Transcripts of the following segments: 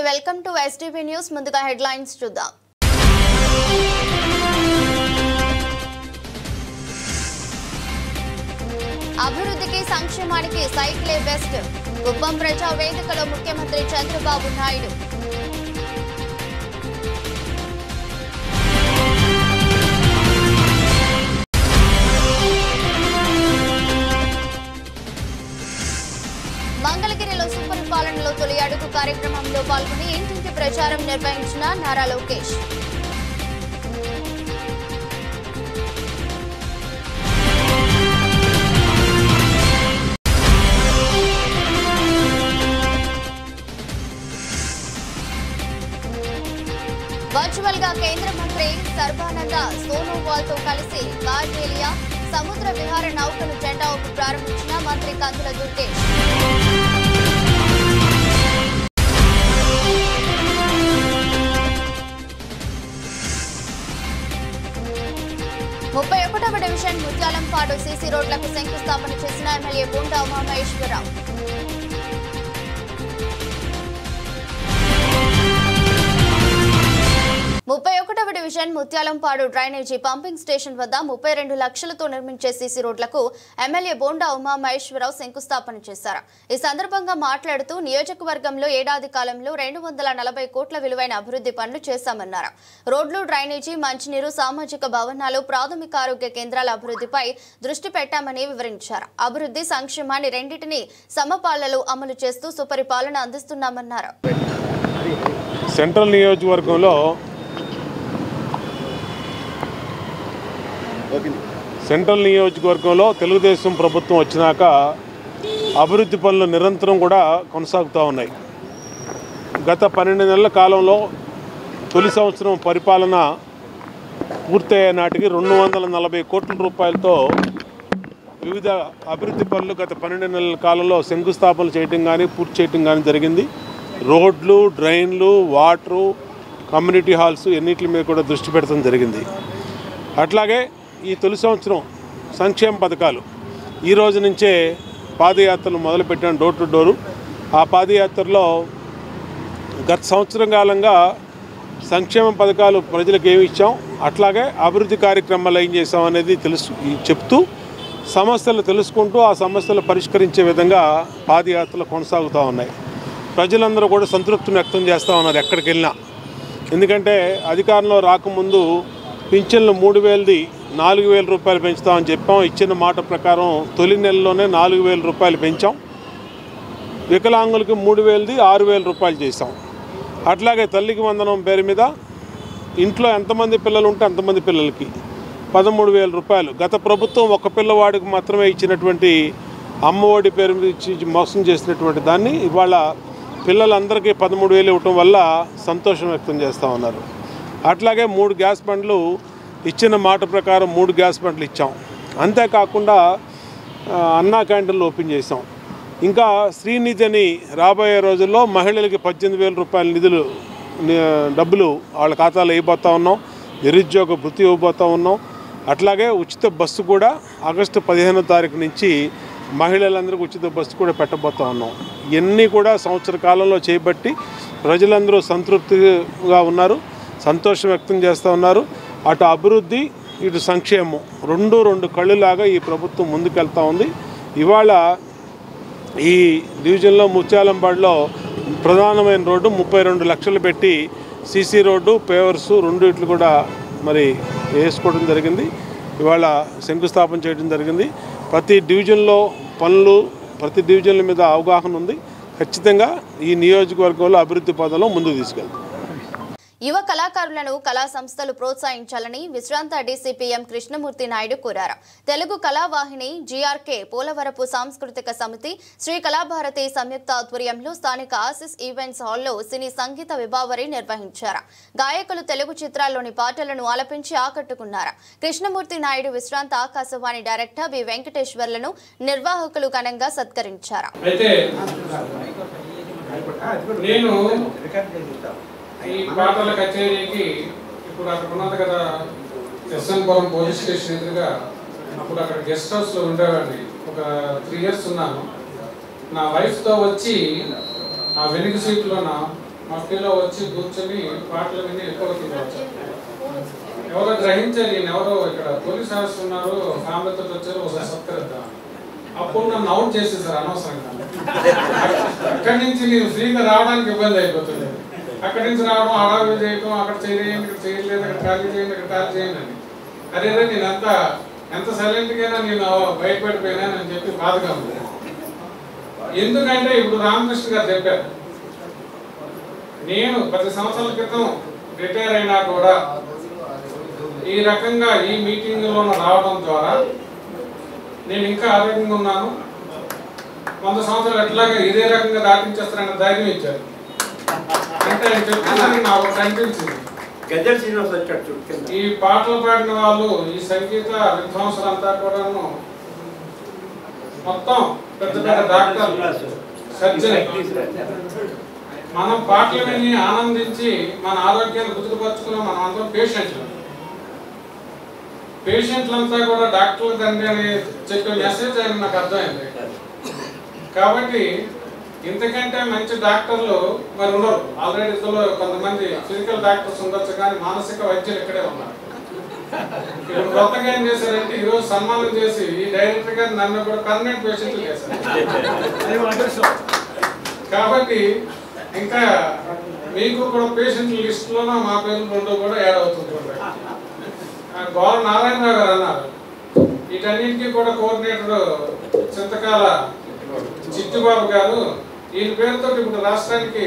Welcome to STV news. ముందుగా headlines చూద్దాం. అభివృద్ధికి సంక్షేమానికి సైకిలే బెస్ట్. కుప్పం ప్రజా వేదికలో ముఖ్యమంత్రి చంద్రబాబు నాయుడు. మంగళగిరిలో సుపరిపాలనలో తొలి అడుగు కార్యక్రమంలో పాల్గొని ఇంటింటి ప్రచారం నిర్వహించిన నారా లోకేష్. వర్చువల్ గా కేంద్ర మంత్రి సర్బానంద సోనోవాల్ తో కలిసి కార్గేలియా సముద్ర విహార నౌకను జెండా ఊపి ప్రారంభించిన మంత్రి కందుల దుర్గేష్. 31వ డివిజన్ ముత్యాలంపాడు సీసీ రోడ్లకు శంకుస్థాపన చేసిన ఎమ్మెల్యే బోండా ఉమామహేశ్వరరావు. 31వ division Mutyalampadu drainage pumping station వద్ద 32 లక్షలతో నిర్మించే సీసీ రోడ్లకు ఎమ్మెల్యే బోండా ఉమామహేశ్వరరావు శంకుస్థాపన చేశారు. ఈ సందర్భంగా మాట్లాడుతూ నియోజకవర్గంలో ఏడాది కాలంలో 240 కోట్ల విలువైన అభివృద్ధి పనులు చేశామన్నారు. రోడ్లు, డ్రైనేజీ, మంచినీరు, సామాజిక భవనాలు, ప్రాథమిక ఆరోగ్య కేంద్రాల అభివృద్ధిపై దృష్టి పెట్టామని వివరించారు. అభివృద్ధి, సంక్షేమాన్ని రెండింటినీ సమపాలలో అమలు చేస్తూ సుపరిపాలన అందిస్తున్నామన్నారు. సెంట్రల్ నియోజకవర్గంలో తెలుగుదేశం ప్రభుత్వం వచ్చినాక అభివృద్ధి పనులు నిరంతరం కూడా కొనసాగుతూ ఉన్నాయి. గత 12 నెలల కాలంలో తొలి సంవత్సరం పరిపాలన పూర్తయ్యే నాటికి 240 కోట్ల రూపాయలతో వివిధ అభివృద్ధి పనులు గత 12 నెలల కాలంలో శంకుస్థాపనలు చేయడం కానీ పూర్తి చేయడం కానీ జరిగింది. రోడ్లు, డ్రైన్లు, వాటరు, కమ్యూనిటీ హాల్స్ ఎన్నిటి మీద కూడా దృష్టి పెట్టడం జరిగింది. అట్లాగే ఈ తొలి సంవత్సరం సంక్షేమ పథకాలు ఈ రోజు నుంచే పాదయాత్రలు మొదలుపెట్టాను, డోర్ టు డోరు. ఆ పాదయాత్రలో గత సంవత్సరం కాలంగా సంక్షేమ పథకాలు ప్రజలకు ఏమి ఇచ్చాం, అట్లాగే అభివృద్ధి కార్యక్రమాలు ఏం చేసాం అనేది చెప్తూ సమస్యలు తెలుసుకుంటూ ఆ సమస్యలు పరిష్కరించే విధంగా పాదయాత్రలు కొనసాగుతూ ఉన్నాయి. ప్రజలందరూ కూడా సంతృప్తిని వ్యక్తం చేస్తూ ఉన్నారు ఎక్కడికి వెళ్ళినా. ఎందుకంటే అధికారంలో రాకముందు పింఛన్లు 3,000ది 4,000 రూపాయలు పెంచుతామని చెప్పాం. ఇచ్చిన మాట ప్రకారం తొలి నెలలోనే 4,000 రూపాయలు పెంచాం. వికలాంగులకి 3,000ది 6,000 రూపాయలు చేసాం. అట్లాగే తల్లికి వందనం పేరు మీద ఇంట్లో ఎంతమంది పిల్లలు ఉంటే అంతమంది పిల్లలకి 13,000 రూపాయలు. గత ప్రభుత్వం ఒక పిల్లవాడికి మాత్రమే ఇచ్చినటువంటి అమ్మఒడి పేరు మీద ఇచ్చి మోసం చేసినటువంటి దాన్ని ఇవాళ పిల్లలందరికీ 13,000 ఇవ్వటం వల్ల సంతోషం వ్యక్తం చేస్తూ ఉన్నారు. అట్లాగే 3 గ్యాస్ బండ్లు ఇచ్చిన మాట ప్రకారం 3 గ్యాస్ బండ్లు ఇచ్చాం. అంతేకాకుండా అన్నా క్యాంటీన్లు ఓపెన్ చేసాం. ఇంకా శ్రీనిధి అని రాబోయే రోజుల్లో మహిళలకి 18,000 రూపాయల డబ్బులు వాళ్ళ ఖాతాలో వేయబోతూ ఉన్నాం. నిరుద్యోగ భృతి ఇవ్వబోతూ ఉన్నాం. అట్లాగే ఉచిత బస్సు కూడా ఆగస్టు 15వ తారీఖు నుంచి మహిళలందరికీ ఉచిత బస్సు కూడా పెట్టబోతూ ఉన్నాం. ఇవన్నీ కూడా సంవత్సర కాలంలో చేయబట్టి ప్రజలందరూ సంతృప్తిగా ఉన్నారు, సంతోషం వ్యక్తం చేస్తూ ఉన్నారు. అటు అభివృద్ధి, ఇటు సంక్షేమం రెండు కళ్ళులాగా ఈ ప్రభుత్వం ముందుకెళ్తూ ఉంది. ఇవాళ ఈ డివిజన్లో ముత్యాలంపాడులో ప్రధానమైన రోడ్డు 32 లక్షలు పెట్టి సీసీ రోడ్డు, పేవర్సు రెండిట్లు కూడా మరి వేసుకోవడం జరిగింది. ఇవాళ శంకుస్థాపన చేయడం జరిగింది. ప్రతి డివిజన్లో పనులు, ప్రతి డివిజన్ల మీద అవగాహన ఉంది. ఖచ్చితంగా ఈ నియోజకవర్గంలో అభివృద్ధి పదంలో ముందుకు తీసుకెళ్తాం. యువ కళాకారులను కళా సంస్థలు ప్రోత్సహించాలని విశ్రాంత డీసీపీఎం కృష్ణమూర్తి నాయుడు కోరారు. తెలుగు కళావాహిని, జీఆర్కే, పోలవరపు సాంస్కృతిక సమితి, శ్రీ కళాభారతి సంయుక్త ఆధ్వర్యంలో స్థానిక ఆసిస్ ఈవెంట్స్ హాల్లో సినీ సంగీత విభావరి నిర్వహించారు. గాయకులు తెలుగు చిత్రాల్లోని పాటలను ఆలపించి ఆకట్టుకున్నారు. కృష్ణమూర్తి నాయుడు విశ్రాంత ఆకాశవాణి డైరెక్టర్ బి వెంకటేశ్వర్లను నిర్వాహకులు ఘనంగా సత్కరించారు. ఈ పాటల కచేరీకి ఇప్పుడు అక్కడ ఉన్నది కదా ఎస్ఎన్పురం పోలీస్ స్టేషన్ ఎదురుగా, అప్పుడు అక్కడ గెస్ట్ హౌస్లో ఉండేవాడిని. ఒక 3 years ఉన్నాను. నా వైఫ్తో వచ్చి ఆ వెనుక సీట్లోన మఫ్టీలో వచ్చి కూర్చొని పాటలు విని ఎక్కువ వచ్చారు. ఎవరో గ్రహించారు, ఈయన ఎవరో ఇక్కడ పోలీస్ ఆఫీసర్ ఉన్నారు, ఫ్యామిలీతో వచ్చారు, ఒకసారి సత్కరిద్దాం. అప్పుడు నన్ను అవుట్ చేసేసారు అనవసరంగా. అక్కడి నుంచి నేను ఫ్రీగా రావడానికి ఇబ్బంది అయిపోతుంది. అక్కడి నుంచి రావడం, హడావిడి చేయడం, అక్కడ చేయండి, ఇక్కడ చేయలేదు, ఇక్కడ ఖాళీ చేయండి, ఇక్కడ ఖాళీ చేయండి అని. అదే నేను ఎంత సైలెంట్గా నేను బయటపడిపోయినానని చెప్పి బాధగా ఉంది. ఎందుకంటే ఇప్పుడు రామకృష్ణ గారు చెప్పారు, నేను 10 సంవత్సరాల క్రితం రిటైర్ అయినా కూడా ఈ రకంగా ఈ మీటింగ్లో రావడం ద్వారా నేను ఇంకా ఆరోగ్యంగా ఉన్నాను, 100 సంవత్సరాలు ఎట్లాగా ఇదే రకంగా దాటించేస్తారన్న ధైర్యం ఇచ్చారు. అంటే ఆయన చెప్తున్నారని నాకు కనిపించింది. ఈ పాటలు పాడిన వాళ్ళు, ఈ సంగీత విద్వాంసులంతా కూడా మొత్తం పెద్ద పెద్ద డాక్టర్లు, సర్జన్. మనం పాటలు విని ఆనందించి మన ఆరోగ్యాన్ని గుర్తుపరుచుకున్నాం. మనం అందరం పేషెంట్లంతా కూడా డాక్టర్ల తండ్రి అని చెప్పే మెసేజ్ ఆయన నాకు అర్థమైంది. కాబట్టి ఇంతకంటే మంచి డాక్టర్లు మరి ఉండరు. ఆల్రెడీ ఇందులో కొంతమంది ఫిజికల్ డాక్టర్స్ ఉండొచ్చు, కానీ మానసిక వైద్యులు ఇక్కడే ఉన్నారు. ఇప్పుడు కొత్తగా ఏం చేశారంటే ఈరోజు సన్మానం చేసి ఈ డైరెక్టర్ గారు నన్ను కూడా పర్మనెంట్ పేషెంట్లు చేశారు. కాబట్టి ఇంకా మీకు కూడా పేషెంట్ల లిస్టులోనూ మా పేర్లు 2 కూడా యాడ్ అవుతుంది. గోర నారాయణరావు గారు అన్నారు, వీటన్నింటికి కూడా కోఆర్డినేటర్ చింతకాల చిట్టుబాబు గారు. ఈయన పేరుతో ఇప్పుడు రాష్ట్రానికి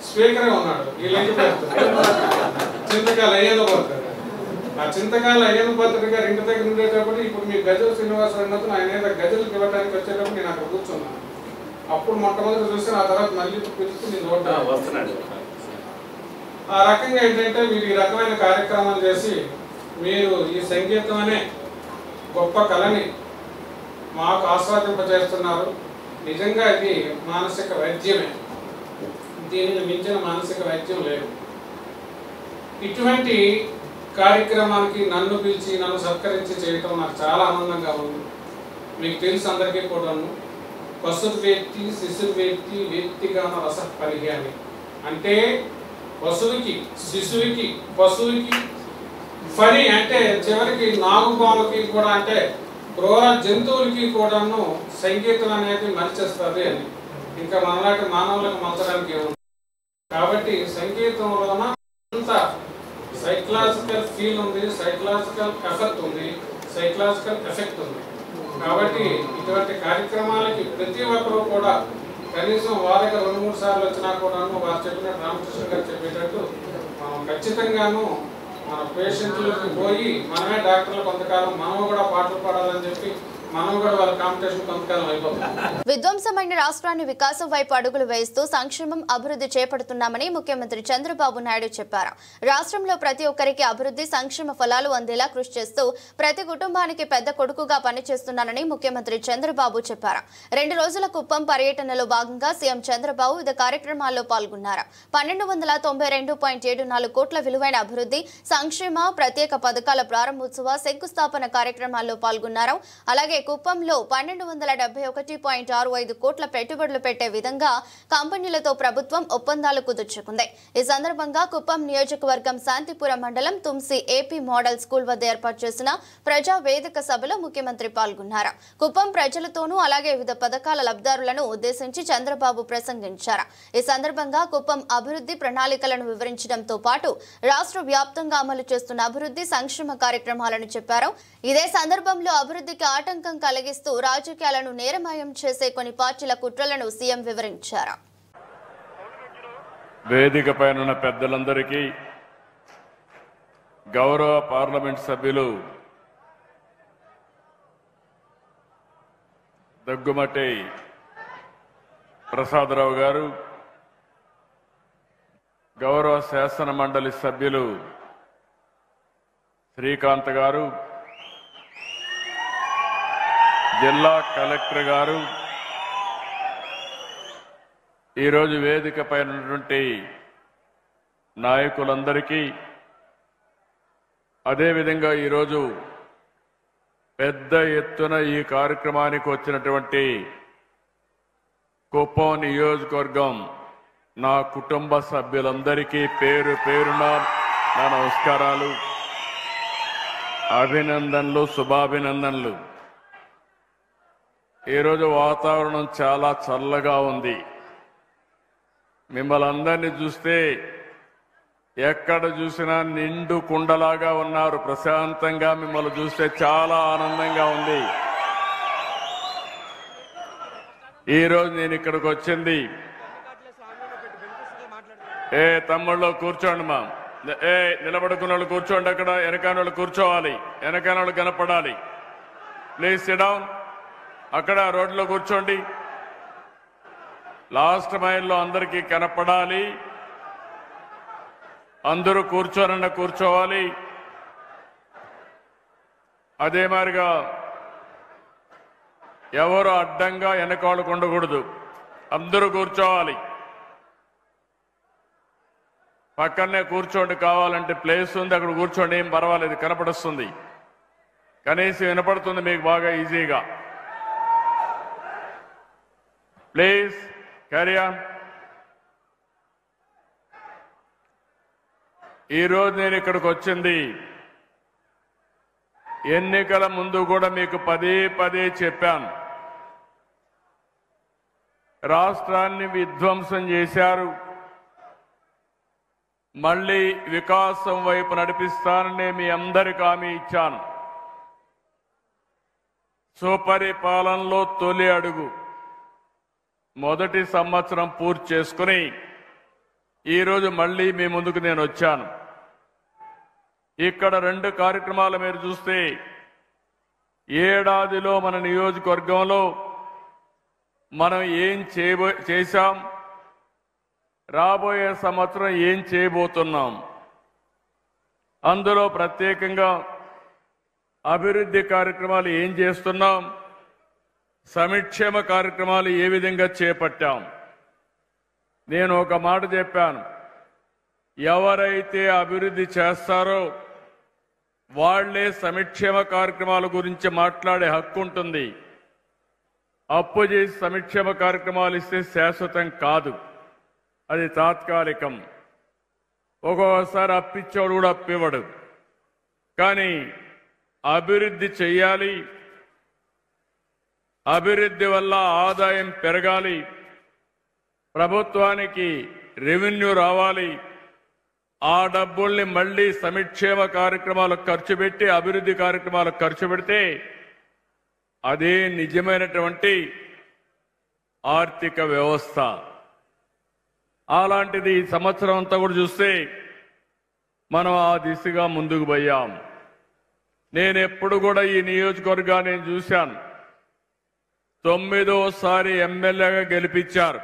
స్పీకరే ఉన్నాడు. వీళ్ళ పేరుతో చింతకాల అయ్యన్న భద్రుడు. ఆ చింతకాల అయ్యన్న భద్రుడు గారు ఇంటి దగ్గర ఉండేటప్పుడు ఇప్పుడు మీ గజల శ్రీనివాసరావు ఆయన గజలకు ఇవ్వడానికి వచ్చేటప్పుడు నేను అక్కడ కూర్చున్నాను. అప్పుడు మొట్టమొదటి చూసి ఆ తర్వాత మళ్ళీ పిలుస్తూ నేను వస్తున్నాడు. ఆ రకంగా ఏంటంటే మీరు ఈ రకమైన కార్యక్రమాలు చేసి మీరు ఈ సంగీతం అనే గొప్ప కళని మాకు ఆస్వాదింపజేస్తున్నారు. నిజంగా ఇది మానసిక వైద్యమే, దీనిని మించిన మానసిక వైద్యం లేదు. ఇటువంటి కార్యక్రమానికి నన్ను పిలిచి నన్ను సత్కరించి చేయటం నాకు చాలా ఆనందంగా ఉంది. మీకు తెలుసు అందరికీ కూడాను, పశుర్వేత్తి శిశుర్వేత్తి వేత్తిగాన రస పరిహాని అంటే పశువుకి, శిశువుకి, పశువుకి, ఫని అంటే చివరికి నాగుపాముకి కూడా, అంటే క్రూర జంతువులకి కూడాను సంగీతం అనేది మరిచేస్తుంది అని. ఇంకా మనలాంటి మానవులకు మలచడానికి ఏముంది. కాబట్టి సంగీతంలోన అంత సైకలాజికల్ ఫీల్ ఉంది, సైకలాజికల్ ఎఫెక్ట్ ఉంది, సైకలాజికల్ ఎఫెక్ట్ ఉంది. కాబట్టి ఇటువంటి కార్యక్రమాలకి ప్రతి ఒక్కరూ కూడా కనీసం వారి దగ్గర 2-3 సార్లు వచ్చినా కూడాను వారు చెప్పినట్టు రామకృష్ణ గారు చెప్పేటట్టు మనం ఖచ్చితంగాను మన పేషెంట్లకు పోయి మనమే డాక్టర్లు కొంతకాలం మనం కూడా పాటలు పాడాలని చెప్పి మనం కూడా వాళ్ళ కాంపిటీషన్ కొంతకాలం అయిపోతుంది. విధ్వంసమైన రాష్ట్రాన్ని వికాసం వైపు అడుగులు వేస్తూ సంక్షేమం అభివృద్ధి చేపడుతున్నామని ముఖ్యమంత్రి చంద్రబాబు నాయుడు చెప్పారు. రాష్ట్రంలో ప్రతి ఒక్కరికి అభివృద్ధి సంక్షేమ ఫలాలు అందేలా కృషి చేస్తూ ప్రతి కుటుంబానికి పెద్ద కొడుకుగా పనిచేస్తున్నానని ముఖ్యమంత్రి చంద్రబాబు చెప్పారు. 2 రోజుల కుప్పం పర్యటనలో భాగంగా సీఎం చంద్రబాబు వివిధ కార్యక్రమాల్లో పాల్గొన్నారు. 1222.74 కోట్ల విలువైన అభివృద్ధి సంక్షేమ ప్రత్యేక పథకాల ప్రారంభోత్సవ శంకుస్థాపన కార్యక్రమాల్లో పాల్గొన్నారు. అలాగే కుప్పంలో 1271.65 కోట్ల పెట్టుబడులు పెట్టే విధంగా కంపెనీలతో ప్రభుత్వం ఒప్పందాలు కుదుర్చుకుంది. ఈ సందర్భంగా కుప్పం నియోజకవర్గం శాంతిపురం మండలం తుమ్సి ఏపీ మోడల్ స్కూల్ వద్ద ఏర్పాటు చేసిన ప్రజా వేదిక సభలో ముఖ్యమంత్రి పాల్గొన్నారు. కుప్పం ప్రజలతోనూ అలాగే వివిధ పథకాల లబ్ధిదారులను ఉద్దేశించి చంద్రబాబు ప్రసంగించారు. ఈ సందర్భంగా కుప్పం అభివృద్ధి ప్రణాళికలను వివరించడంతో పాటు రాష్ట్ర వ్యాప్తంగా అమలు చేస్తున్న అభివృద్ధి సంక్షేమ కార్యక్రమాలను చెప్పారు. ఇదే సందర్భంలో అభివృద్ధికి ఆటంకం కలిగిస్తూ రాజకీయాలను నేరమయం చేసే కొన్ని పార్టీల కుట్రలను సీఎం వివరించారు. వేదికపైన ఉన్న పెద్దలందరికీ, గౌరవ పార్లమెంట్ సభ్యులు దగ్గుమటి ప్రసాదరావు గారు, గౌరవ శాసన మండలి సభ్యులు శ్రీకాంత్ గారు, జిల్లా కలెక్టర్ గారు, ఈరోజు వేదికపై ఉన్నటువంటి నాయకులందరికీ, అదేవిధంగా ఈరోజు పెద్ద ఎత్తున ఈ కార్యక్రమానికి వచ్చినటువంటి కుప్పం నియోజకవర్గం నా కుటుంబ సభ్యులందరికీ పేరు పేరున నా నమస్కారాలు, అభినందనలు, శుభాభినందనలు. ఈరోజు వాతావరణం చాలా చల్లగా ఉంది. మిమ్మల్ని అందరినీ చూస్తే ఎక్కడ చూసినా నిండు కుండలాగా ఉన్నారు. ప్రశాంతంగా మిమ్మల్ని చూస్తే చాలా ఆనందంగా ఉంది. ఈరోజు నేను ఇక్కడికి వచ్చింది, తమ్ముళ్ళు కూర్చోండి మా, నిలబడుకున్న వాళ్ళు కూర్చోండి, అక్కడ వెనకాల వాళ్ళు కూర్చోవాలి, వెనకాల వాళ్ళు కనపడాలి. ప్లీజ్ సిట్ డౌన్, అక్కడ రోడ్లో కూర్చోండి. లాస్ట్ మైల్లో అందరికీ కనపడాలి. అందరూ కూర్చోనన్న కూర్చోవాలి. అదే మాదిరిగా ఎవరు అడ్డంగా వెనకాలకు ఉండకూడదు, అందరూ కూర్చోవాలి. పక్కనే కూర్చోండి, కావాలంటే ప్లేస్ ఉంది అక్కడ కూర్చోండి, ఏం పర్వాలేదు, కనపడుస్తుంది, కనీసం వినపడుతుంది మీకు బాగా ఈజీగా. Please carry on. ఈరోజు నేను ఇక్కడికి వచ్చింది, ఎన్నికల ముందు కూడా మీకు పదే పదే చెప్పాను, రాష్ట్రాన్ని విధ్వంసం చేశారు, మళ్ళీ వికాసం వైపు నడిపిస్తానని మీ అందరికీ హామీ ఇచ్చాను. సుపరిపాలనలో తొలి అడుగు మొదటి సంవత్సరం పూర్తి చేసుకుని ఈరోజు మళ్ళీ మీ ముందుకు నేను వచ్చాను. ఇక్కడ 2 కార్యక్రమాలు మీరు చూస్తే, ఏడాదిలో మన నియోజకవర్గంలో మనం ఏం చేశాం, రాబోయే సంవత్సరం ఏం చేయబోతున్నాం, అందులో ప్రత్యేకంగా అభివృద్ధి కార్యక్రమాలు ఏం చేస్తున్నాం, సంక్షేమ కార్యక్రమాలు ఏ విధంగా చేపట్టాం. నేను ఒక మాట చెప్పాను, ఎవరైతే అభివృద్ధి చేస్తారో వాళ్లే సంక్షేమ కార్యక్రమాల గురించి మాట్లాడే హక్కు ఉంటుంది. అప్పు చేసి సంక్షేమ కార్యక్రమాలు ఇస్తే శాశ్వతం కాదు, అది తాత్కాలికం. ఒక్కొక్కసారి అప్పిచ్చేవాడు కూడా అప్పివ్వడు. కానీ అభివృద్ధి చెయ్యాలి, అభివృద్ధి వల్ల ఆదాయం పెరగాలి, ప్రభుత్వానికి రెవెన్యూ రావాలి, ఆ డబ్బుల్ని మళ్లీ సంక్షేమ కార్యక్రమాలకు ఖర్చు పెట్టి అభివృద్ధి కార్యక్రమాలకు ఖర్చు పెడితే అదే నిజమైనటువంటి ఆర్థిక వ్యవస్థ. అలాంటిది ఈ సంవత్సరం అంతా కూడా చూస్తే మనం ఆ దిశగా ముందుకు పోయాం. నేను ఎప్పుడు కూడా ఈ నియోజకవర్గాన్ని చూశాను, 9వ ఎమ్మెల్యేగా గెలిపించారు.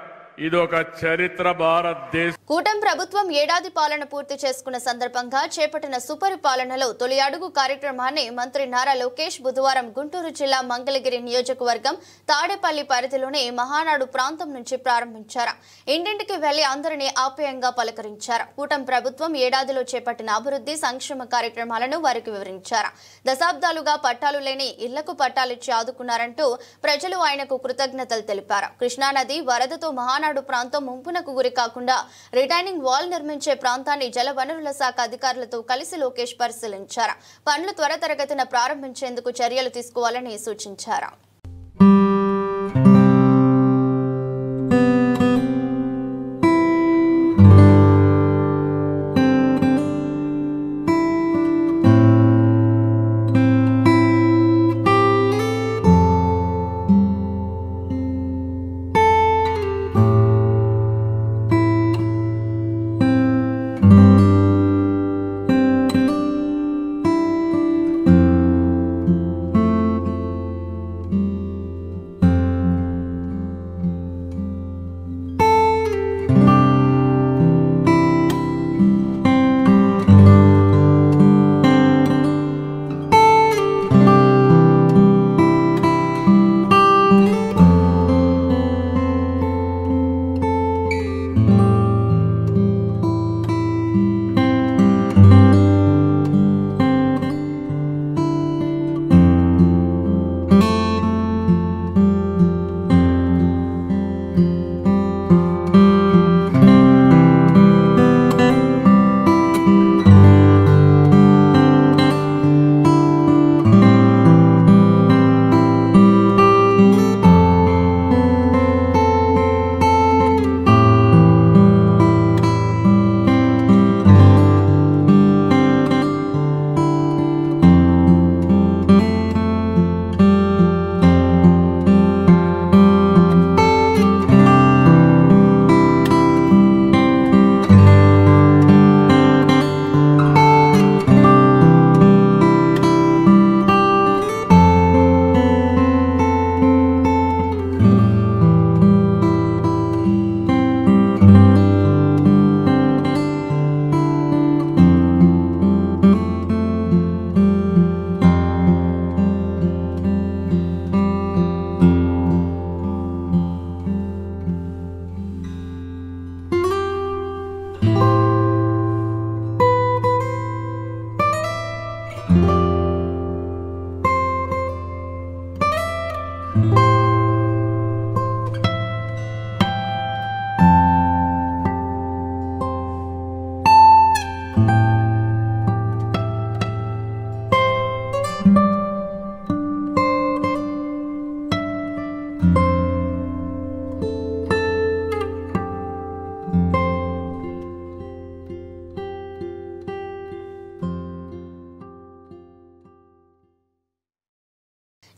ఇది ఒక చరిత్ర భారతదేశం. కూటమి ప్రభుత్వం ఏడాది పాలన పూర్తి చేసుకున్న సందర్భంగా చేపట్టిన సుపరిపాలనలో తొలి అడుగు కార్యక్రమాన్ని మంత్రి నారా లోకేష్ బుధవారం గుంటూరు జిల్లా మంగళగిరి నియోజకవర్గం తాడేపల్లి పరిధిలోని మహానాడు ప్రాంతం నుంచి ప్రారంభించారు. ఇంటింటికి వెళ్లి అందరినీ ఆప్యాయంగా పలకరించారు. కూటమి ప్రభుత్వం ఏడాదిలో చేపట్టిన అభివృద్ధి సంక్షేమ కార్యక్రమాలను వారికి వివరించారు. దశాబ్దాలుగా పట్టాలు లేని ఇళ్లకు పట్టాలిచ్చి ఆదుకున్నారంటూ ప్రజలు ఆయనకు కృతజ్ఞతలు తెలిపారు. కృష్ణానది వరదతో మహానాడు ప్రాంతం ముంపునకు గురి కాకుండా రిటైనింగ్ వాల్ నిర్మించే ప్రాంతాన్ని జలవనరుల శాఖ అధికారులతో కలిసి లోకేష్ పరిశీలించారు. పనులు త్వరితగతిన ప్రారంభించేందుకు చర్యలు తీసుకోవాలని సూచించారు.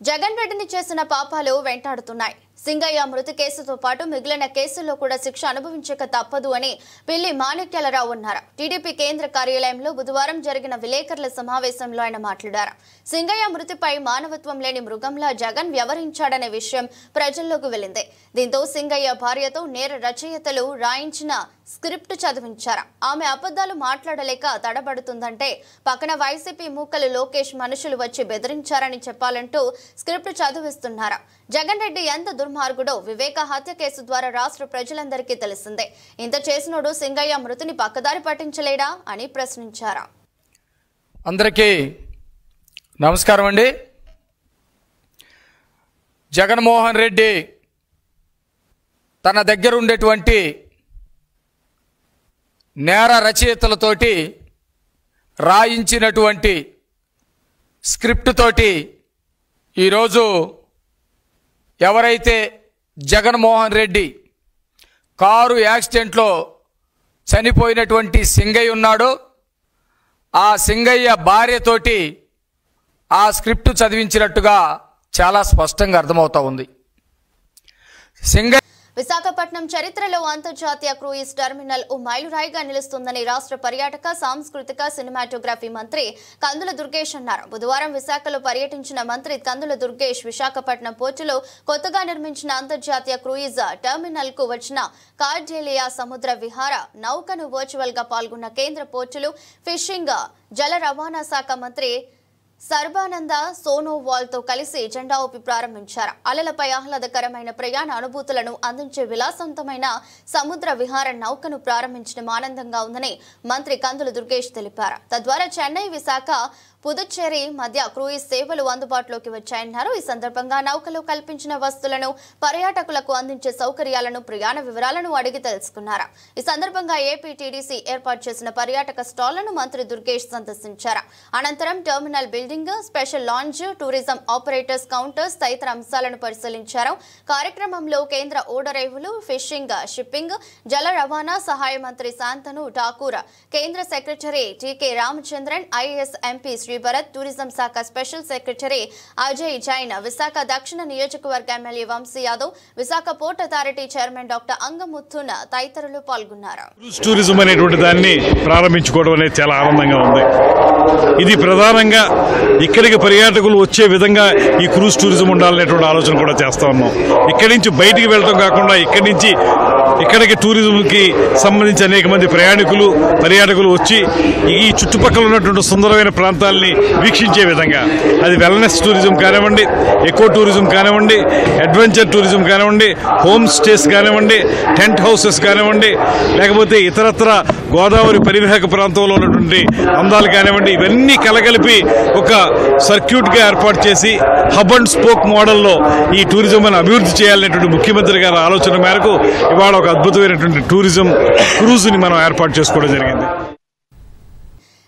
జగన్ రెడ్డిని చేసిన పాపాలు వెంటాడుతున్నాయి. సింగయ్య మృతి కేసుతో పాటు మిగిలిన కేసుల్లో కూడా శిక్ష అనుభవించక తప్పదు అని పిల్లి మాణిక్యాలరావు అన్నారు. టీడీపీ కేంద్ర కార్యాలయంలో బుధవారం జరిగిన విలేకరుల సమావేశంలో ఆయన మాట్లాడారు. సింగయ్య మృతిపై మానవత్వం లేని మృగంలా జగన్ వ్యవహరించాడనే విషయం ప్రజల్లోకి వెళ్లింది. దీంతో సింగయ్య భార్యతో నేర రచయితలు రాయించిన స్క్రిప్ట్ చదివించారు. ఆమె అబద్ధాలు మాట్లాడలేక తడబడుతుందంటే పక్కన వైసీపీ మూకలు లోకేష్ మనుషులు వచ్చి బెదిరించారని చెప్పాలంటూ స్క్రిప్ట్ చదివిస్తున్నారు. జగన్ రెడ్డి ఎంత దుర్మార్గుడో వివేక హత్య కేసు ద్వారా రాష్ట్ర ప్రజలందరికీ తెలిసిందే. ఇంత చేసినోడు సింగయ్య మృతిని పక్కదారి పట్టించలేడా అని ప్రశ్నించారు. అందరికీ నమస్కారం అండి. జగన్మోహన్ రెడ్డి తన దగ్గర ఉండేటువంటి నేర రచయితలతోటి రాయించినటువంటి స్క్రిప్ట్ తోటి ఈరోజు ఎవరైతే జగన్మోహన్ రెడ్డి కారు యాక్సిడెంట్లో చనిపోయినటువంటి సింగయ్య ఉన్నాడో ఆ సింగయ్య భార్యతోటి ఆ స్క్రిప్ట్ చదివించినట్టుగా చాలా స్పష్టంగా అర్థమవుతా ఉంది. విశాఖపట్నం చరిత్రలో అంతర్జాతీయ క్రూయిజ్ టెర్మినల్ ఓ మైలురాయిగా నిలుస్తుందని రాష్ట్ర పర్యాటక సాంస్కృతిక సినిమాటోగ్రఫీ మంత్రి కందుల దుర్గేష్ అన్నారు. బుధవారం విశాఖలో పర్యటించిన మంత్రి కందుల దుర్గేష్ విశాఖపట్నం పోర్టులో కొత్తగా నిర్మించిన అంతర్జాతీయ క్రూయిజ్ టెర్మినల్ కు వచ్చిన కార్డేలియా సముద్ర విహార నౌకను వర్చువల్ గా పాల్గొన్న కేంద్ర పోర్టులు ఫిషింగ్ జల రవాణా శాఖ మంత్రి సర్బానంద సోనోవాల్ తో కలిసి జెండా ఊపి ప్రారంభించారు. అలలపై ఆహ్లాదకరమైన ప్రయాణ అనుభూతులను అందించే విలాసవంతమైన సముద్ర విహార నౌకను ప్రారంభించడం ఆనందంగా ఉందని మంత్రి కందుల దుర్గేష్ తెలిపారు. తద్వారా చెన్నై, విశాఖ, పుదుచ్చేరి మధ్య క్రూయిజ్ సేవలు అందుబాటులోకి వచ్చాయన్నారు. ఈ సందర్భంగా నౌకలో కల్పించిన వస్తువులను, పర్యాటకులకు అందించే సౌకర్యాలను, ప్రయాణ వివరాలను అడిగి తెలుసుకున్నారు. ఈ సందర్భంగా ఏపీ టీడీసీ ఏర్పాటు చేసిన పర్యాటక స్టాళ్లను మంత్రి దుర్గేష్ సందర్శించారు. అనంతరం terminal building, special lounge, tourism operators counters తదితర అంశాలను పరిశీలించారు. కార్యక్రమంలో కేంద్ర ఓడరేవులు, ఫిషింగ్, షిప్పింగ్, జల రవాణా సహాయ మంత్రి శాంతను ఠాకూర్, కేంద్ర secretary TK Ramachandran, IAS MP Sribharat, tourism శాఖ స్పెషల్ సెక్రటరీ అజయ్ జైన్, విశాఖ దక్షిణ నియోజకవర్గ MLA Vamsi Yadav, Visakha port authority chairman doctor Angamuthu తదితరులు పాల్గొన్నారు. టూరిజం అనేటువంటి దాన్ని ప్రారంభించుకోవడం అనేది చాలా ఆనందంగా ఉంది. ఇది ప్రధానంగా ఇక్కడికి పర్యాటకులు వచ్చే విధంగా ఈ క్రూజ్ టూరిజం ఉండాలనేటువంటి ఆలోచన కూడా చేస్తా ఉన్నాం. ఇక్కడి నుంచి బయటికి వెళ్ళడం కాకుండా ఇక్కడి నుంచి ఇక్కడికి టూరిజంకి సంబంధించి అనేక మంది పర్యాటకులు వచ్చి ఈ చుట్టుపక్కల ఉన్నటువంటి సుందరమైన ప్రాంతాలని వీక్షించే విధంగా, అది వెల్నెస్ టూరిజం కానివ్వండి, ఎకో టూరిజం కానివ్వండి, అడ్వెంచర్ టూరిజం కానివ్వండి, హోమ్ స్టేస్ కానివ్వండి, టెంట్ హౌసెస్ కానివ్వండి, లేకపోతే ఇతరత్ర గోదావరి పరివాహక ప్రాంతంలో ఉన్నటువంటి అందాలు కానివ్వండి, ఇవన్నీ కలగలిపి ఒక సర్క్యూట్గా ఏర్పాటు చేసి హబ్ అండ్ స్పోక్ మోడల్లో ఈ టూరిజం అభివృద్ధి చేయాలనేటువంటి ముఖ్యమంత్రి గారి ఆలోచన మేరకు ఇవాళ ఒక అద్భుతమైనటువంటి టూరిజం క్రూజ్ని మనం ఏర్పాటు చేసుకోవడం జరిగింది.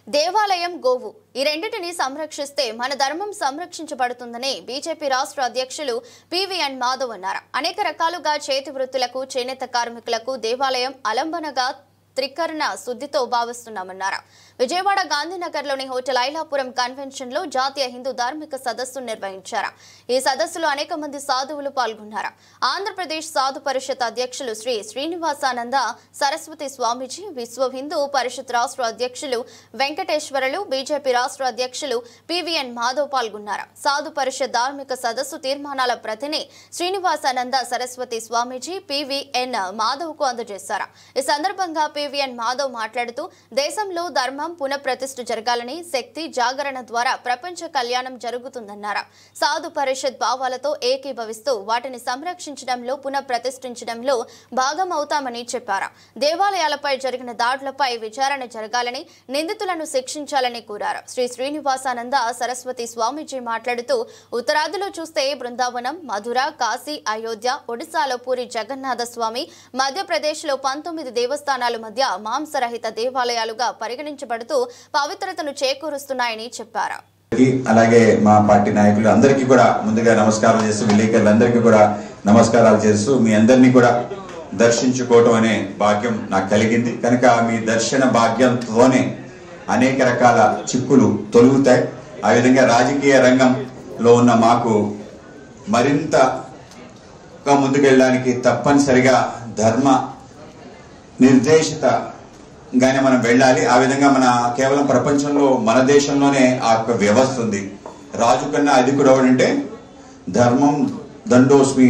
దేవాలయం, గోవు ఈ రెండింటిని సంరక్షిస్తే మన ధర్మం సంరక్షించబడుతుందని బీజేపీ రాష్ట్ర అధ్యక్షులు పివిఎన్ మాధవ్ అన్నారు. అనేక రకాలుగా చేతి వృత్తులకు, చేనేత కార్మికులకు దేవాలయం అలంబనగా త్రికరణ శుద్ధితో భావిస్తున్నామన్నారు. విజయవాడ గాంధీనగర్లోని హోటల్ ఐలాపురం కన్వెన్షన్ లో జాతీయ హిందూ ధార్మిక సదస్సు నిర్వహించారు. ఈ సదస్సులో అనేక మంది సాధువులు పాల్గొన్నారు. ఆంధ్రప్రదేశ్ సాధు పరిషత్ అధ్యక్షులు శ్రీ శ్రీనివాసానంద సరస్వతి స్వామీజీ, విశ్వ హిందూ పరిషత్ రాష్ట్ర అధ్యక్షులు వెంకటేశ్వరులు, బీజేపీ రాష్ట్ర అధ్యక్షులు పివిఎన్ మాధవ్ పాల్గొన్నారు. సాధు పరిషత్ ధార్మిక సదస్సు తీర్మానాల ప్రతిని శ్రీనివాసానంద సరస్వతి స్వామీజీ పివిఎన్ మాధవ్ కు అందజేశారు. ఈ సందర్భంగా పివిఎన్ మాధవ్ మాట్లాడుతూ దేశంలో ధర్మం పునఃప్రతిష్ఠ జరగాలని, శక్తి జాగరణ ద్వారా ప్రపంచ కళ్యాణం జరుగుతుందన్నారు. సాధు పరిషత్ భావాలతో ఏకీభవిస్తూ వాటిని సంరక్షించడంలో, పునఃప్రతిష్ఠించడంలో భాగం అవుతామని చెప్పారు. దేవాలయాలపై జరిగిన దాడులపై విచారణ జరగాలని, నిందితులను శిక్షించాలని కోరారు. శ్రీ శ్రీనివాసానంద సరస్వతి స్వామీజీ మాట్లాడుతూ ఉత్తరాదిలో చూస్తే బృందావనం, మధుర, కాశీ, అయోధ్య, ఒడిశాలో పూరి జగన్నాథ స్వామి, మధ్యప్రదేశ్లో 19 దేవస్థానాల మధ్య మాంసరహిత దేవాలయాలుగా పరిగణించబడుతూ పవిత్రతను చేకూరుస్తున్నాయని చెప్పారు. అలాగే మా పార్టీ నాయకులు అందరికీ కూడా ముందుగా నమస్కారాలు చేస్తూ, విలేకరులందరికీ కూడా నమస్కారాలు చేస్తూ మీ అందరినీ కూడా దర్శించుకోవటం అనే భాగ్యం నాకు కలిగింది. కనుక మీ దర్శన భాగ్యంతోనే అనేక రకాల చిక్కులు తొలుగుతాయి. ఆ విధంగా రాజకీయ రంగంలో ఉన్న మాకు మరింతగా ముందుకెళ్ళడానికి తప్పనిసరిగా ధర్మ నిర్దేశితగానే మనం వెళ్ళాలి. ఆ విధంగా మన కేవలం ప్రపంచంలో మన దేశంలోనే ఆ యొక్క వ్యవస్థ ఉంది. రాజు కన్నా అధికుడు ఎవడంటే ధర్మం దండోస్మి,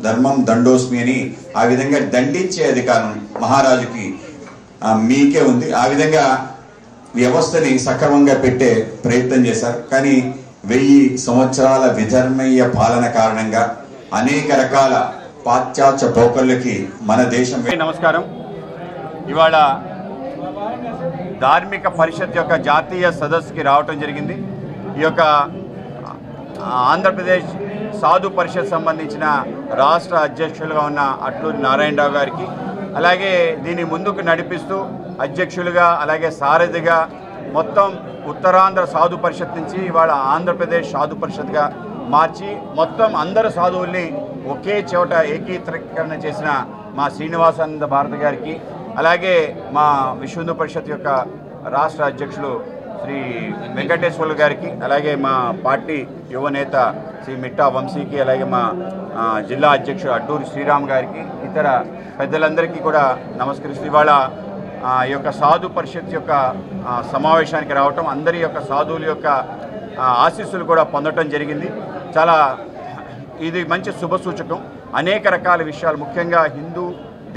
ధర్మం దండోస్మి అని ఆ విధంగా దండించే అధికారం మహారాజుకి మీకే ఉంది. ఆ విధంగా వ్యవస్థని సక్రమంగా పెట్టే ప్రయత్నం చేశారు. కానీ 1000 సంవత్సరాల విధర్మీయ పాలన కారణంగా అనేక రకాల పాశ్చాత్య పోకళ్ళకి మన దేశం. నమస్కారం. ఇవాళ ధార్మిక పరిషత్ యొక్క జాతీయ సదస్సుకి రావటం జరిగింది. ఈ యొక్క ఆంధ్రప్రదేశ్ సాధు పరిషత్ సంబంధించిన రాష్ట్ర అధ్యక్షులుగా ఉన్న అట్లూరి నారాయణరావు గారికి, అలాగే దీన్ని ముందుకు నడిపిస్తూ అధ్యక్షులుగా అలాగే సారథిగా మొత్తం ఉత్తరాంధ్ర సాధు పరిషత్ నుంచి ఇవాళ ఆంధ్రప్రదేశ్ సాధు పరిషత్గా మార్చి మొత్తం అందరు సాధువుల్ని ఒకే చోట ఏకీకరణ చేసిన మా శ్రీనివాసానంద భారతి గారికి, అలాగే మా విశ్వ హిందూ పరిషత్ యొక్క రాష్ట్ర అధ్యక్షులు శ్రీ వెంకటేశ్వర్లు గారికి, అలాగే మా పార్టీ యువనేత శ్రీ మిట్టా వంశీకి, అలాగే మా జిల్లా అధ్యక్షుడు అడ్డూరి శ్రీరామ్ గారికి, ఇతర పెద్దలందరికీ కూడా నమస్కరిస్తూ ఇవాళ ఈ యొక్క సాధు పరిషత్ యొక్క సమావేశానికి రావటం, అందరి యొక్క సాధువుల యొక్క ఆశీస్సులు కూడా పొందటం జరిగింది. చాలా ఇది మంచి శుభసూచకం. అనేక రకాల విషయాలు, ముఖ్యంగా హిందూ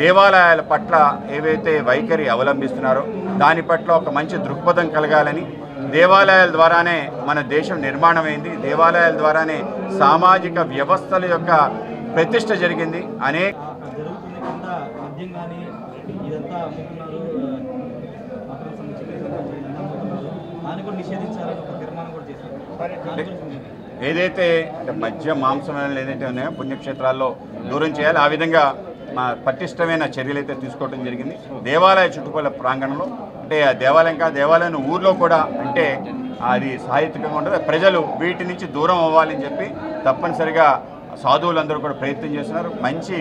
దేవాలయాల పట్ల ఏవైతే వైఖరి అవలంబిస్తున్నారో దాని పట్ల ఒక మంచి దృక్పథం కలగాలని, దేవాలయాల ద్వారానే మన దేశం నిర్మాణమైంది, దేవాలయాల ద్వారానే సామాజిక వ్యవస్థల యొక్క ప్రతిష్ట జరిగింది. ఏదైతే మధ్య మాంసం ఏదైతే ఉన్నాయో పుణ్యక్షేత్రాల్లో దూరం చేయాలి. ఆ విధంగా మా పటిష్టమైన చర్యలు అయితే తీసుకోవడం జరిగింది. దేవాలయ చుట్టుపక్కల ప్రాంగణంలో అంటే ఆ దేవాలయం ఊర్లో కూడా అంటే అది సాహిత్యంగా ఉండదు. ప్రజలు వీటి నుంచి దూరం అవ్వాలని చెప్పి తప్పనిసరిగా సాధువులందరూ కూడా ప్రయత్నం చేస్తున్నారు. మంచి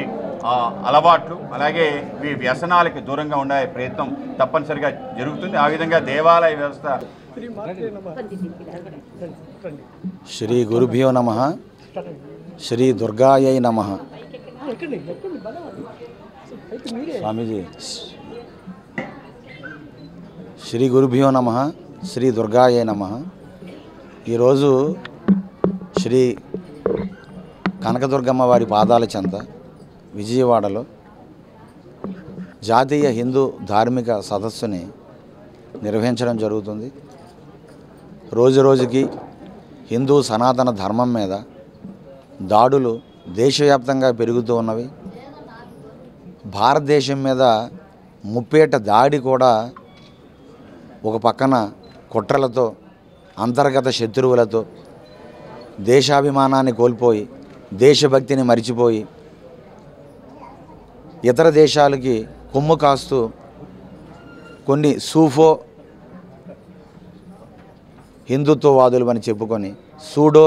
అలవాట్లు అలాగే ఈ వ్యసనాలకి దూరంగా ఉండే ప్రయత్నం తప్పనిసరిగా జరుగుతుంది. ఆ విధంగా దేవాలయ వ్యవస్థ. శ్రీ గురుభ్యో నమః. శ్రీ దుర్గాయై నమః. స్వామీజీ, శ్రీ గురుభ్యో నమః. శ్రీ దుర్గాయై నమః. ఈరోజు శ్రీ కనకదుర్గమ్మ వారి పాదాల చెంత విజయవాడలో జాతీయ హిందూ ధార్మిక సదస్సుని నిర్వహించడం జరుగుతుంది. రోజు రోజుకి హిందూ సనాతన ధర్మం మీద దాడులు దేశవ్యాప్తంగా పెరుగుతూ ఉన్నవి. భారతదేశం మీద ముప్పేట దాడి కూడా ఒక పక్కన కుట్రలతో, అంతర్గత శత్రువులతో, దేశాభిమానాన్ని కోల్పోయి దేశభక్తిని మరిచిపోయి ఇతర దేశాలకి కొమ్ము కాస్తూ కొన్ని సూఫో హిందుత్వవాదులమని చెప్పుకొని, సూడో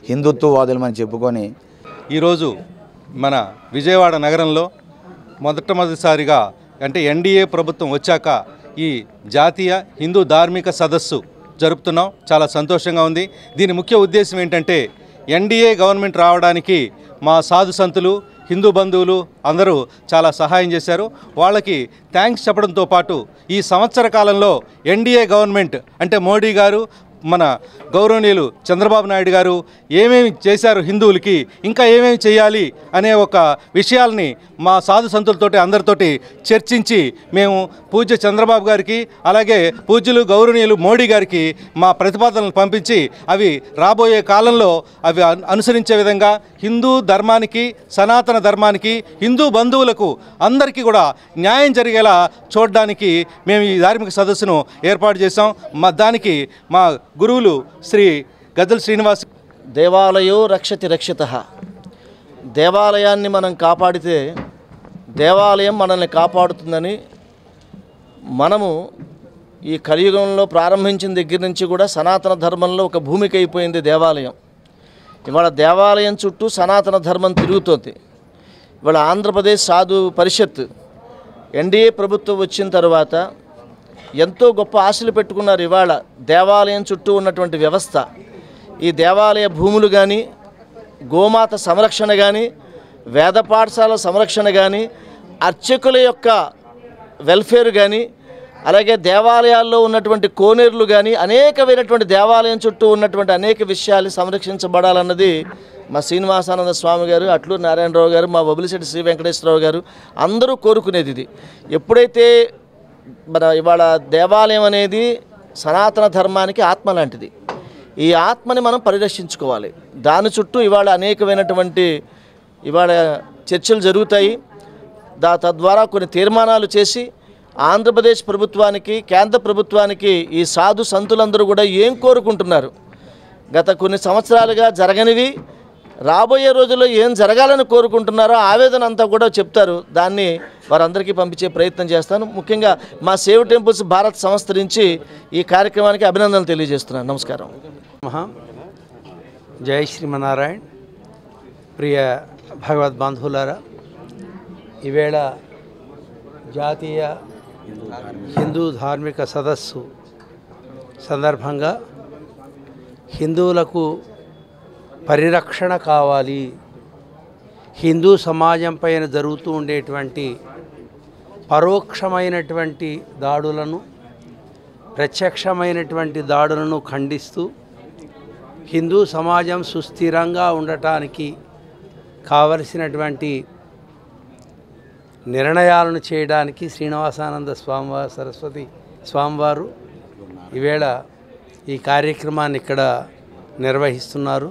హిందుత్వవాదులమని చెప్పుకొని ఈరోజు మన విజయవాడ నగరంలో మొదటిసారిగా అంటే ఎన్డీఏ ప్రభుత్వం వచ్చాక ఈ జాతీయ హిందూ ధార్మిక సదస్సు జరుపుతున్నాం. చాలా సంతోషంగా ఉంది. దీని ముఖ్య ఉద్దేశం ఏంటంటే ఎన్డీఏ గవర్నమెంట్ రావడానికి మా సాధు సంతులు, హిందూ బంధువులు అందరూ చాలా సహాయం చేశారు. వాళ్ళకి థ్యాంక్స్ చెప్పడంతో పాటు ఈ సంవత్సర కాలంలో ఎన్డీఏ గవర్నమెంట్ అంటే మోడీ గారు, మన గౌరవనీయులు చంద్రబాబు నాయుడు గారు ఏమేమి చేశారు హిందువులకి, ఇంకా ఏమేమి చేయాలి అనే ఒక విషయాల్ని మా సాధు సంతులతోటి అందరితోటి చర్చించి మేము పూజ్య చంద్రబాబు గారికి అలాగే పూజ్యులు గౌరవనీయులు మోడీ గారికి మా ప్రతిపాదనలు పంపించి అవి రాబోయే కాలంలో అవి అనుసరించే విధంగా హిందూ ధర్మానికి, సనాతన ధర్మానికి, హిందూ బంధువులకు అందరికీ కూడా న్యాయం జరిగేలా చూడడానికి మేము ఈ ధార్మిక సదస్సును ఏర్పాటు చేశాం. దానికి మా గురువులు శ్రీ గద్దల శ్రీనివాస్. దేవాలయో రక్షతి రక్షితః. దేవాలయాన్ని మనం కాపాడితే దేవాలయం మనల్ని కాపాడుతుందని మనము ఈ కలియుగంలో ప్రారంభించిన దగ్గర నుంచి కూడా సనాతన ధర్మంలో ఒక భూమిక అయిపోయింది దేవాలయం. ఇవాళ దేవాలయం చుట్టూ సనాతన ధర్మం తిరుగుతోంది. ఇవాళ ఆంధ్రప్రదేశ్ సాధు పరిషత్ ఎన్డీఏ ప్రభుత్వం వచ్చిన తర్వాత ఎంతో గొప్ప ఆశలు పెట్టుకున్నారు. ఇవాళ దేవాలయం చుట్టూ ఉన్నటువంటి వ్యవస్థ, ఈ దేవాలయ భూములు కానీ గోమాత సంరక్షణ కానీ, వేద పాఠశాల సంరక్షణ కానీ, అర్చకుల యొక్క వెల్ఫేర్ కానీ, అలాగే దేవాలయాల్లో ఉన్నటువంటి కోనేరులు కానీ, అనేకమైనటువంటి దేవాలయం చుట్టూ ఉన్నటువంటి అనేక విషయాలు సంరక్షించబడాలన్నది మా శ్రీనివాసానంద స్వామి గారు, అట్లూరి నారాయణరావు గారు, మా బొబ్బిలిశెట్టి శ్రీ వెంకటేశ్వరరావు గారు అందరూ కోరుకునేది ఇది. ఎప్పుడైతే మన ఇవాళ దేవాలయం అనేది సనాతన ధర్మానికి ఆత్మ లాంటిది. ఈ ఆత్మని మనం పరిరక్షించుకోవాలి. దాని చుట్టూ ఇవాళ అనేకమైనటువంటి ఇవాళ చర్చలు జరుగుతాయి. తద్వారా కొన్ని తీర్మానాలు చేసి ఆంధ్రప్రదేశ్ ప్రభుత్వానికి, కేంద్ర ప్రభుత్వానికి ఈ సాధు సంతులందరూ కూడా ఏం కోరుకుంటున్నారు, గత కొన్ని సంవత్సరాలుగా జరగనివి రాబోయే రోజుల్లో ఏం జరగాలని కోరుకుంటున్నారో ఆవేదన అంతా కూడా చెప్తారు. దాన్ని వారందరికీ పంపించే ప్రయత్నం చేస్తాను. ముఖ్యంగా మా సేవ్ టెంపుల్స్ భారత్ సంస్థ నుంచి ఈ కార్యక్రమానికి అభినందనలు తెలియజేస్తున్నాను. నమస్కారం. జై శ్రీమన్నారాయణ. ప్రియ భగవద్బంధువులారా, ఈవేళ జాతీయ హిందూ ధార్మిక సదస్సు సందర్భంగా హిందువులకు పరిరక్షణ కావాలి, హిందూ సమాజం పైన జరుగుతూ ఉండేటువంటి పరోక్షమైనటువంటి దాడులను, ప్రత్యక్షమైనటువంటి దాడులను ఖండిస్తూ హిందూ సమాజం సుస్థిరంగా ఉండటానికి కావలసినటువంటి నిర్ణయాలను చేయడానికి శ్రీనివాసానంద స్వామివారు, సరస్వతి స్వామివారు ఈవేళ ఈ కార్యక్రమాన్ని ఇక్కడ నిర్వహిస్తున్నారు.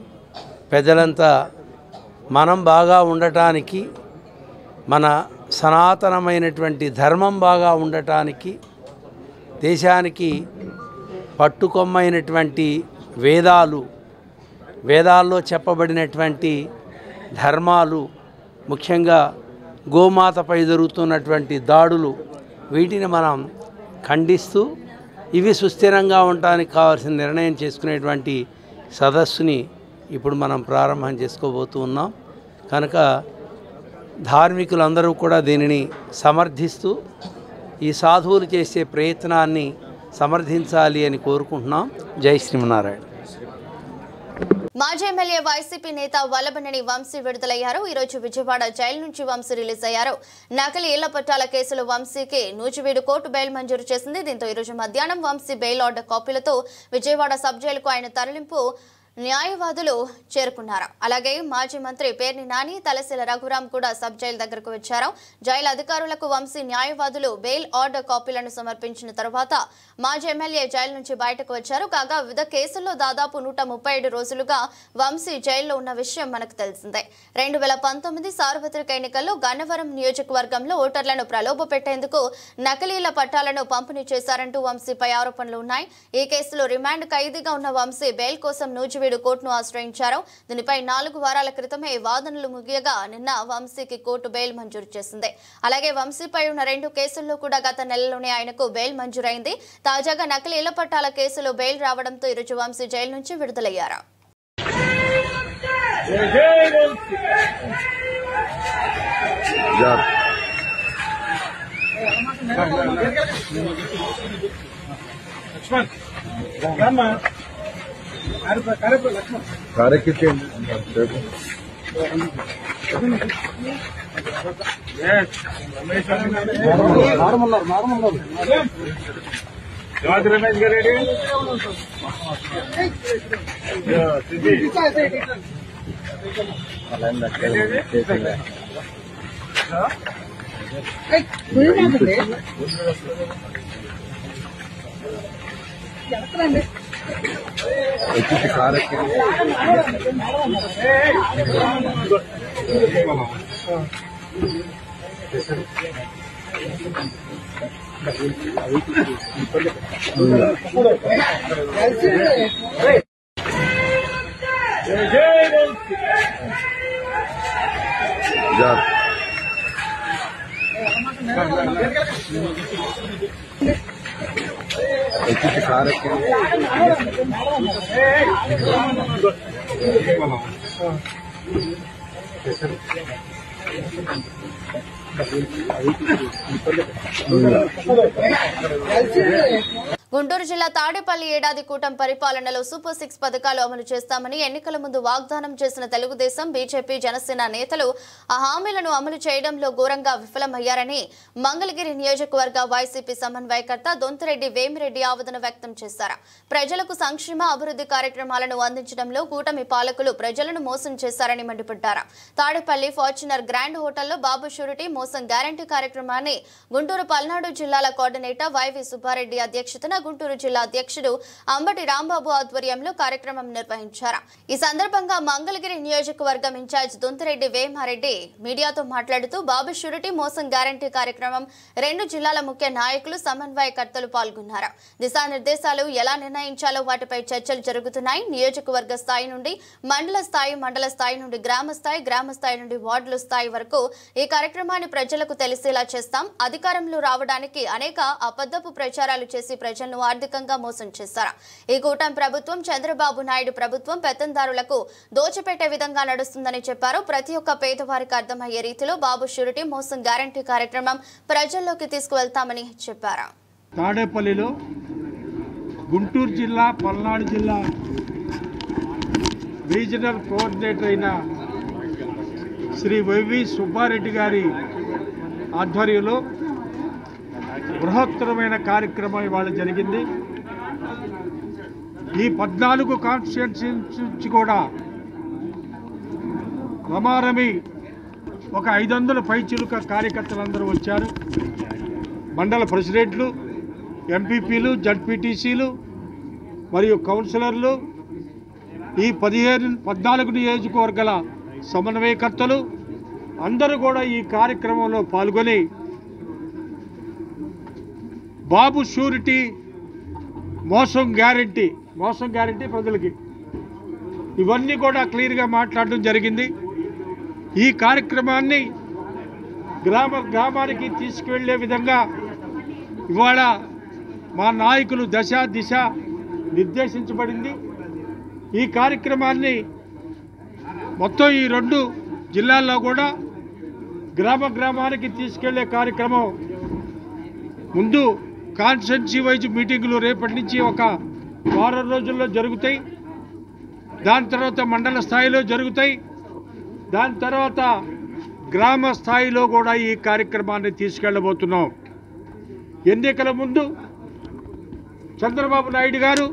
పెద్దలంతా మనం బాగా ఉండటానికి, మన సనాతనమైనటువంటి ధర్మం బాగా ఉండటానికి, దేశానికి పట్టుకొమ్మైనటువంటి వేదాల్లో చెప్పబడినటువంటి ధర్మాలు, ముఖ్యంగా గోమాతపై జరుగుతున్నటువంటి దాడులు, వీటిని మనం ఖండిస్తూ ఇవి సుస్థిరంగా ఉండటానికి కావాల్సిన నిర్ణయం చేసుకునేటువంటి సదస్సుని ఇప్పుడు మనం ప్రారంభం చేసుకోబోతూ ఉన్నాం. కనుక ధార్మికులందరూ కూడా దీనిని సమర్థిస్తూ ఈ సాధువులు చేసే ప్రయత్నాన్ని సమర్థించాలి అని కోరుకుంటున్నాం. జై శ్రీమన్నారాయణ. మాజీ ఎమ్మెల్యే వైసీపీ నేత వల్లభనేని వంశీ విడుదలయ్యారు. ఈరోజు విజయవాడ జైలు నుంచి వంశీ రిలీజ్ అయ్యారు. నకిలీ ఇళ్ల పట్టాల కేసులో వంశీకి నూజివీడు కోర్టు బెయిల్ మంజూరు చేసింది. దీంతో ఈరోజు మధ్యాహ్నం వంశీ బెయిల్ ఆర్డర్ కాపీలతో విజయవాడ సబ్ జైలుకు ఆయన తరలింపు న్యాయవాదులు చేరుకున్నారు. అలాగే మాజీ మంత్రి పేర్ని నాని, తలశీల రఘురాం కూడా సబ్ జైలు దగ్గరకు వచ్చారు. జైలు అధికారులకు వంశీ న్యాయవాదులు బెయిల్ ఆర్డర్ కాపీలను సమర్పించిన తర్వాత మాజీ ఎమ్మెల్యే జైలు నుంచి బయటకు వచ్చారు. కాగా వివిధ కేసుల్లో దాదాపు 137 రోజులుగా వంశీ జైల్లో ఉన్న విషయం మనకు తెలిసిందే. 2019 సార్వత్రిక ఎన్నికల్లో గన్నవరం నియోజకవర్గంలో ఓటర్లను ప్రలోభ పెట్టేందుకు నకిలీల పట్టాలను పంపిణీ చేశారంటూ వంశీపై ఆరోపణలు ఉన్నాయి. ఈ కేసులో రిమాండ్ ఖైదీగా ఉన్న వంశీ బెయిల్ కోసం నూజివీడు కోర్టును ఆశ్రయించారు. దీనిపై 4 వారాల క్రితమే వాదనలు ముగియగా నిన్న వంశీకి కోర్టు బెయిల్ మంజూరు చేసింది. అలాగే వంశీపై ఉన్న 2 కేసుల్లో కూడా గత నెలలోనే ఆయనకు బెయిల్ మంజూరైంది. తాజాగా నకిలీ ఇళ్ల పట్టాల కేసులో బెయిల్ రావడంతో ఈరోజు వంశీ జైలు నుంచి విడుదలయ్యారు. గుంటూరు జిల్లా తాడేపల్లి ఏడాది కూటమి పరిపాలనలో సూపర్ 6 పథకాలు అమలు చేస్తామని ఎన్నికల ముందు వాగ్దానం చేసిన తెలుగుదేశం, బీజేపీ, జనసేన నేతలు ఆ హామీలను అమలు చేయడంలో ఘోరంగా విఫలమయ్యారని మంగళగిరి నియోజకవర్గ వైసీపీ సమన్వయకర్త దొంతిరెడ్డి వేమిరెడ్డి ఆవేదన వ్యక్తం చేశారు. ప్రజలకు సంక్షేమ అభివృద్ధి కార్యక్రమాలను అందించడంలో కూటమి పాలకులు ప్రజలను మోసం చేశారని మండిపడ్డారు. తాడేపల్లి ఫార్చునర్ గ్రాండ్ హోటల్లో బాబు షూరిటీ మోసం గ్యారంటీ కార్యక్రమాన్ని గుంటూరు పల్నాడు జిల్లాల కోఆర్డినేటర్ వైవి సుబ్బారెడ్డి అధ్యక్షతన గుంటూరు జిల్లా అధ్యక్షుడు అంబటి రాంబాబు ఆధ్వర్యంలో కార్యక్రమం నిర్వహించారు. ఈ సందర్భంగా మంగళగిరి నియోజకవర్గం ఇన్ఛార్జ్ దొంతిరెడ్డి వేమారెడ్డి మీడియాతో మాట్లాడుతూ బాబు షూరిటీ మోసం గ్యారంటీ కార్యక్రమం 2 జిల్లాల ముఖ్య నాయకులు, సమన్వయకర్తలు పాల్గొన్నారు. దిశానిర్దేశాలు ఎలా నిర్ణయించాలో వాటిపై చర్చలు జరుగుతున్నాయి. నియోజకవర్గ స్థాయి నుండి మండల స్థాయి, మండల స్థాయి నుండి గ్రామ స్థాయి నుండి వార్డుల స్థాయి వరకు ఈ కార్యక్రమాన్ని ప్రజలకు తెలిసేలా చేస్తాం. అధికారంలో రావడానికి అనేక అబద్ధపు ప్రచారాలు చేసి ప్రజలను ఆర్థికంగా మోసం చేశారు. ఈ కూటమి ప్రభుత్వం చంద్రబాబు నాయుడు ప్రభుత్వం పెత్తందారులకు దోచిపెట్టే విధంగా నడుస్తుందని చెప్పారు. ప్రతి ఒక్క పేదవారికి అర్థమయ్యే రీతిలో బాబు షూరిటీ మోసం గ్యారంటీ కార్యక్రమం ప్రజల్లోకి తీసుకువెళ్తామని చెప్పారు. తాడేపల్లిలో గుంటూరు జిల్లా, పల్నాడు జిల్లా రీజనల్ కోఆర్డినేటర్ అయిన శ్రీ వైవి సుబ్బారెడ్డి గారి ఆధ్వర్యంలో బృహత్తరమైన కార్యక్రమం ఇవాళ జరిగింది. ఈ 14 కాన్స్టిట్యుయెన్సీ నుంచి కూడా రమారమి ఒక 500 పైచిలుక కార్యకర్తలందరూ వచ్చారు. మండల ప్రెసిడెంట్లు, ఎంపీపీలు, జడ్పీటీసీలు మరియు కౌన్సిలర్లు, ఈ 14 నియోజకవర్గాల సమన్వయకర్తలు అందరూ కూడా ఈ కార్యక్రమంలో పాల్గొని బాబు షూరిటీ మోసం గ్యారంటీ ప్రజలకి ఇవన్నీ కూడా క్లియర్గా మాట్లాడడం జరిగింది. ఈ కార్యక్రమాన్ని గ్రామానికి తీసుకువెళ్ళే విధంగా ఇవాళ మా నాయకులు దిశ నిర్దేశించబడింది. ఈ కార్యక్రమాన్ని మొత్తం ఈ 2 జిల్లాల్లో కూడా గ్రామానికి తీసుకెళ్లే కార్యక్రమం ముందు కాన్స్టిట్యున్సీ వైజ్ మీటింగులు రేపటి నుంచి ఒక వారం రోజుల్లో జరుగుతాయి. దాని తర్వాత మండల స్థాయిలో జరుగుతాయి. దాని తర్వాత గ్రామ స్థాయిలో కూడా ఈ కార్యక్రమాన్ని తీసుకెళ్ళబోతున్నాం. ఎన్నికల ముందు చంద్రబాబు నాయుడు గారు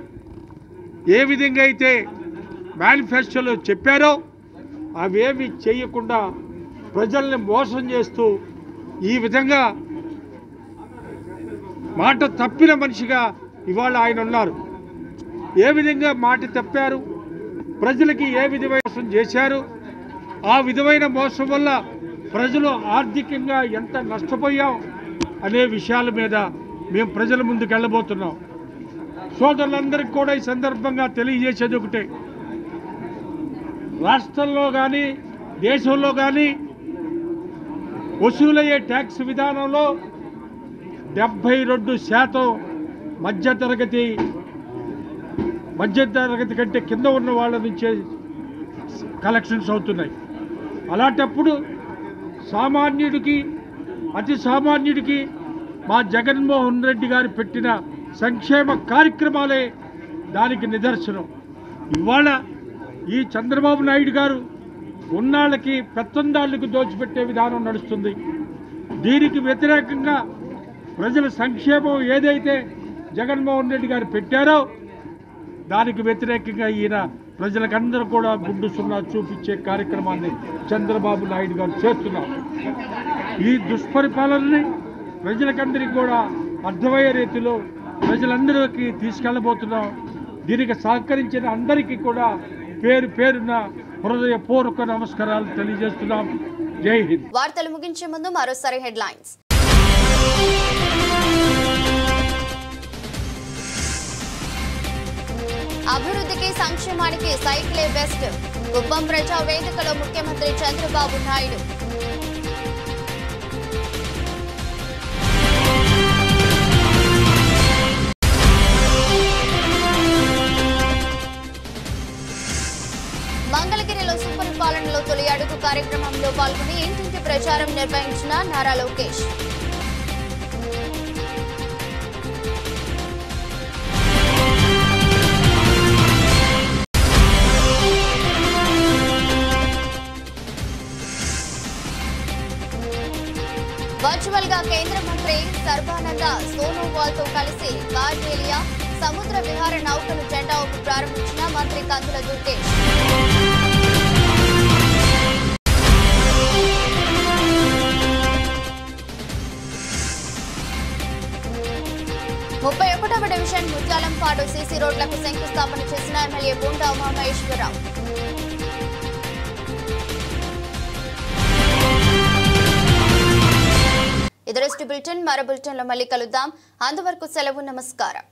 ఏ విధంగా అయితే మేనిఫెస్టోలో చెప్పారో అవేమి చేయకుండా ప్రజల్ని మోసం చేస్తూ ఈ విధంగా మాట తప్పిన మనిషిగా ఇవాళ ఆయన ఉన్నారు. ఏ విధంగా మాట తప్పారు, ప్రజలకి ఏ విధమైన మోసం చేశారు, ఆ విధమైన మోసం వల్ల ప్రజలు ఆర్థికంగా ఎంత నష్టపోయాం అనే విషయాల మీద మేము ప్రజల ముందుకు వెళ్ళబోతున్నాం. సోదరులందరికీ కూడా ఈ సందర్భంగా తెలియజేసేది ఒకటే, రాష్ట్రంలో కానీ దేశంలో కానీ వసూలయ్యే ట్యాక్స్ విధానంలో 72% మధ్యతరగతి కంటే కింద ఉన్న వాళ్ళ నుంచే కలెక్షన్స్ అవుతున్నాయి. అలాంటప్పుడు సామాన్యుడికి, అతి సామాన్యుడికి మా జగన్మోహన్ రెడ్డి గారు పెట్టిన సంక్షేమ కార్యక్రమాలే దానికి నిదర్శనం. ఇవాళ ఈ చంద్రబాబు నాయుడు గారు ఉన్నాళ్ళకి, పెత్తందాళ్ళకి దోచిపెట్టే విధానం నడుస్తుంది. దీనికి వ్యతిరేకంగా ప్రజల సంక్షేమం ఏదైతే జగన్మోహన్ రెడ్డి గారు పెట్టారో దానికి వ్యతిరేకంగా ఈయన ప్రజలకందరూ కూడా గుండు సున్నా చూపించే కార్యక్రమాన్ని చంద్రబాబు నాయుడు గారు చేస్తున్నారు. ఈ దుష్పరిపాలనని ప్రజలకందరికీ కూడా అర్థమయ్యే రీతిలో ప్రజలందరికీ తీసుకెళ్లబోతున్నాం. దీనికి సహకరించిన అందరికీ కూడా పేరున హృదయపూర్వక నమస్కారాలు తెలియజేస్తున్నాం. జై హింద్. వార్తలు ముగించే ముందు మరోసారి హెడ్లైన్స్. అభివృద్ధికి, సంక్షేమానికి సైకిలే బెస్ట్. కుప్పం ప్రజా వేదికలో ముఖ్యమంత్రి చంద్రబాబు నాయుడు. మంగళగిరిలో సుపరిపాలనలో తొలి అడుగు కార్యక్రమంలో పాల్గొని ఇంటింటి ప్రచారం నిర్వహించిన నారా లోకేష్. వర్చువల్ గా కేంద్ర మంత్రి సర్బానంద సోనోవాల్ తో కలిసి బార్బేలియా సముద్ర విహార నౌకను జెండా ఊపి ప్రారంభించిన మంత్రి కందుల దుర్గేష్. 31వ డివిజన్ ముత్యాలంపాడు సీసీ రోడ్లకు శంకుస్థాపన చేసిన ఎమ్మెల్యే బోండా ఉమామహేశ్వరరావు. ఇదరెస్ట్ బులెటిన్. మరో బులెటిన్లో మళ్ళీ కలుద్దాం. అంతవరకు సెలవు. నమస్కారం.